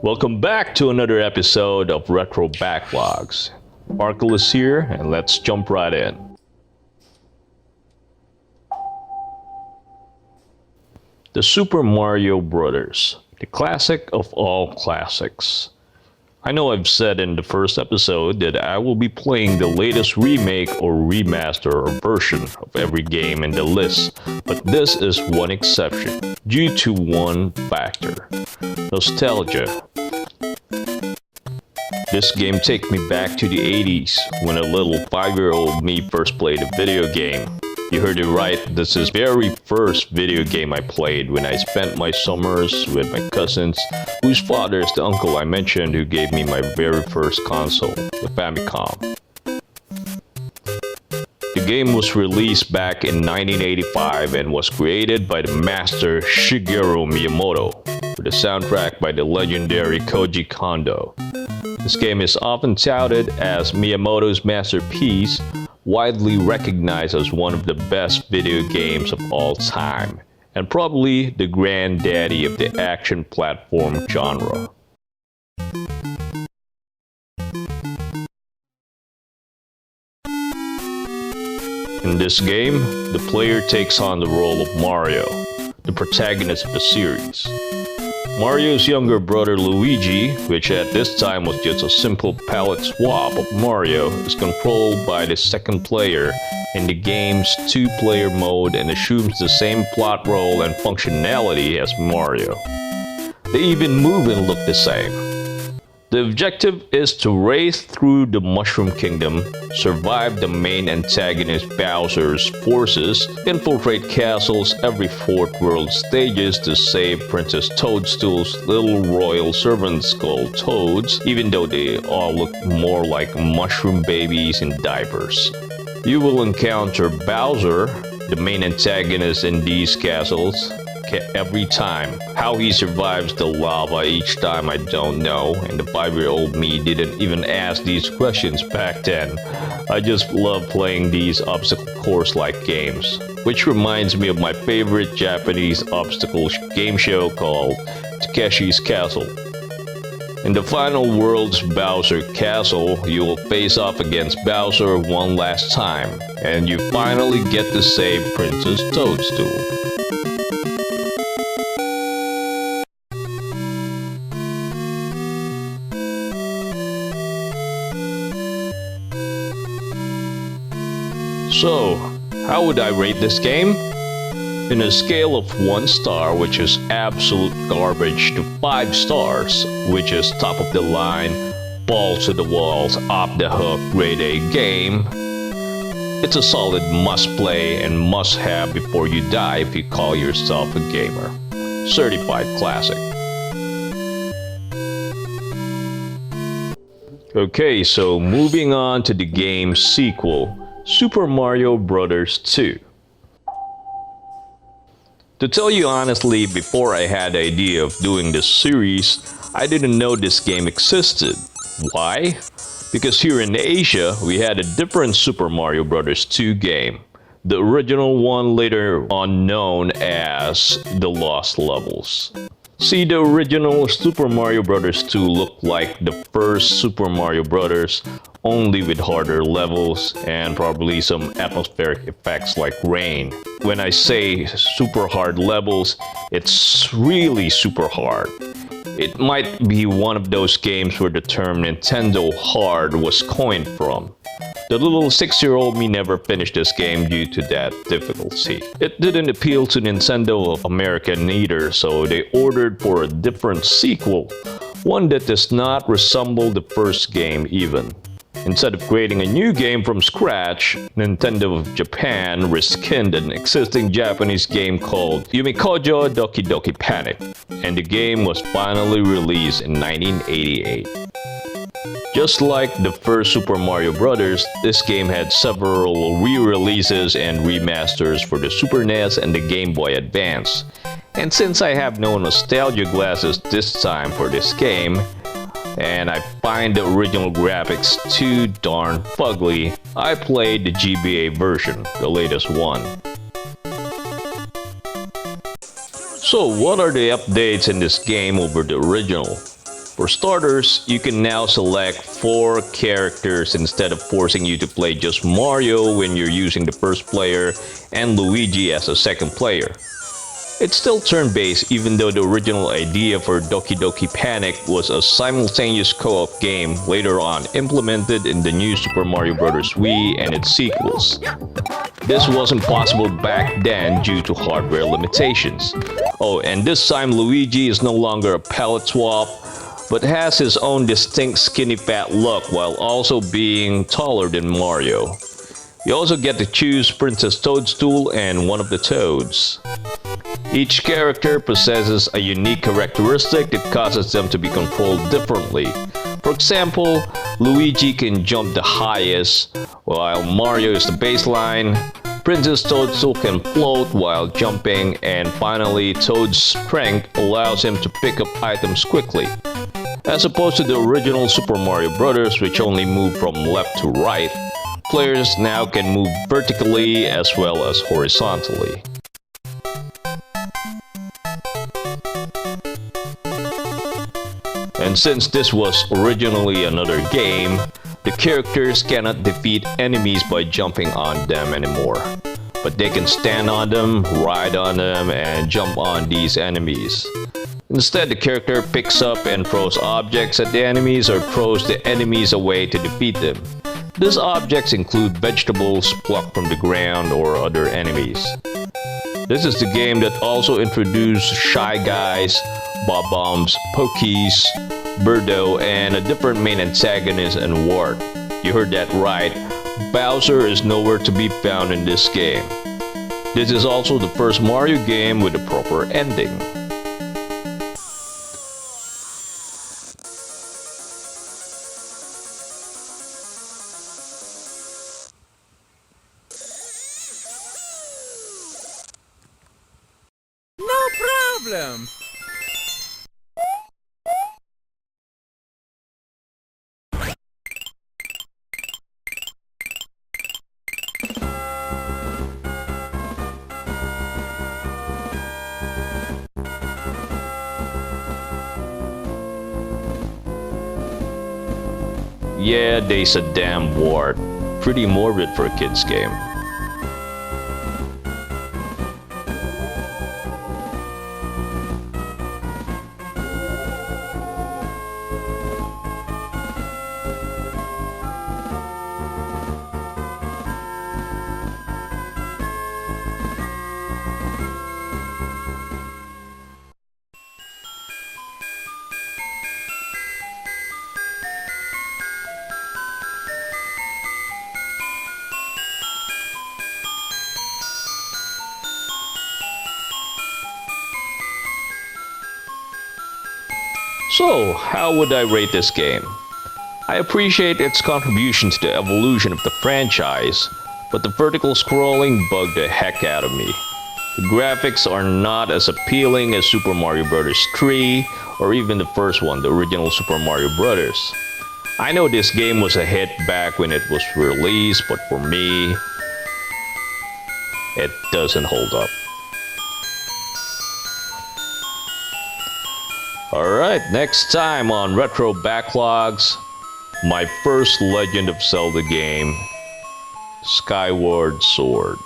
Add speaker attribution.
Speaker 1: Welcome back to another episode of Retro Backlogs. Arkle is here, and let's jump right in. The Super Mario Brothers, the classic of all classics. I know I've said in the first episode that I will be playing the latest remake or remaster or version of every game in the list, but this is one exception, due to one factor: nostalgia. This game takes me back to the 80s, when a little 5-year-old me first played a video game. You heard it right, this is the very first video game I played when I spent my summers with my cousins, whose father is the uncle I mentioned who gave me my very first console, the Famicom. The game was released back in 1985 and was created by the master Shigeru Miyamoto, with the soundtrack by the legendary Koji Kondo. This game is often touted as Miyamoto's masterpiece, widely recognized as one of the best video games of all time, and probably the granddaddy of the action platform genre. In this game, the player takes on the role of Mario, the protagonist of the series. Mario's younger brother Luigi, which at this time was just a simple palette swap of Mario, is controlled by the second player in the game's two-player mode and assumes the same plot role and functionality as Mario. They even move and look the same. The objective is to race through the Mushroom Kingdom, survive the main antagonist Bowser's forces, infiltrate castles every fourth world stages to save Princess Toadstool's little royal servants called Toads, even though they all look more like mushroom babies in diapers. You will encounter Bowser, the main antagonist in these castles, every time. How he survives the lava each time I don't know, and the 5-year-old me didn't even ask these questions back then. I just love playing these obstacle course-like games, which reminds me of my favorite Japanese obstacle game show called Takeshi's Castle. In the final world's Bowser Castle, you will face off against Bowser one last time, and you finally get to save Princess Toadstool. So, how would I rate this game? In a scale of 1 star, which is absolute garbage, to 5 stars, which is top of the line, balls to the walls, off the hook, grade A game, it's a solid must play and must have before you die if you call yourself a gamer. Certified classic. Okay, so moving on to the game's sequel, Super Mario Bros. 2. To tell you honestly, before I had the idea of doing this series, I didn't know this game existed. Why? Because here in Asia, we had a different Super Mario Bros. 2 game. The original one later on known as The Lost Levels. See, the original Super Mario Bros. 2 looked like the first Super Mario Bros., only with harder levels and probably some atmospheric effects like rain. When I say super hard levels, it's really super hard. It might be one of those games where the term Nintendo hard was coined from. The little 6-year-old me never finished this game due to that difficulty. It didn't appeal to Nintendo of America neither, so they ordered for a different sequel, one that does not resemble the first game even. Instead of creating a new game from scratch, Nintendo of Japan reskinned an existing Japanese game called Yumikojo Doki Doki Panic, and the game was finally released in 1988. Just like the first Super Mario Bros., this game had several re-releases and remasters for the Super NES and the Game Boy Advance. And since I have no nostalgia glasses this time for this game, and I find the original graphics too darn fugly, I played the GBA version, the latest one. So what are the updates in this game over the original? For starters, you can now select 4 characters instead of forcing you to play just Mario when you're using the first player and Luigi as a second player. It's still turn-based even though the original idea for Doki Doki Panic was a simultaneous co-op game later on implemented in the new Super Mario Bros. Wii and its sequels. This wasn't possible back then due to hardware limitations. Oh, and this time Luigi is no longer a palette swap, but has his own distinct skinny fat look while also being taller than Mario. You also get to choose Princess Toadstool and one of the Toads. Each character possesses a unique characteristic that causes them to be controlled differently. For example, Luigi can jump the highest, while Mario is the baseline. Princess Toadstool can float while jumping, and finally, Toad's strength allows him to pick up items quickly. As opposed to the original Super Mario Bros., which only moved from left to right, players now can move vertically as well as horizontally. And since this was originally another game, the characters cannot defeat enemies by jumping on them anymore. But they can stand on them, ride on them, and jump on these enemies. Instead, the character picks up and throws objects at the enemies or throws the enemies away to defeat them. These objects include vegetables plucked from the ground or other enemies. This is the game that also introduced Shy Guys, Bob-Bombs, Pokies, Birdo, and a different main antagonist and Wart. You heard that right, Bowser is nowhere to be found in this game. This is also the first Mario game with a proper ending.
Speaker 2: No problem!
Speaker 1: Yeah, they's a damn wart. Pretty morbid for a kid's game. So, how would I rate this game? I appreciate its contribution to the evolution of the franchise, but the vertical scrolling bugged the heck out of me. The graphics are not as appealing as Super Mario Bros. 3 or even the first one, the original Super Mario Bros. I know this game was a hit back when it was released, but for me, it doesn't hold up. Alright, next time on Retro Backlogs, my first Legend of Zelda game, Skyward Sword.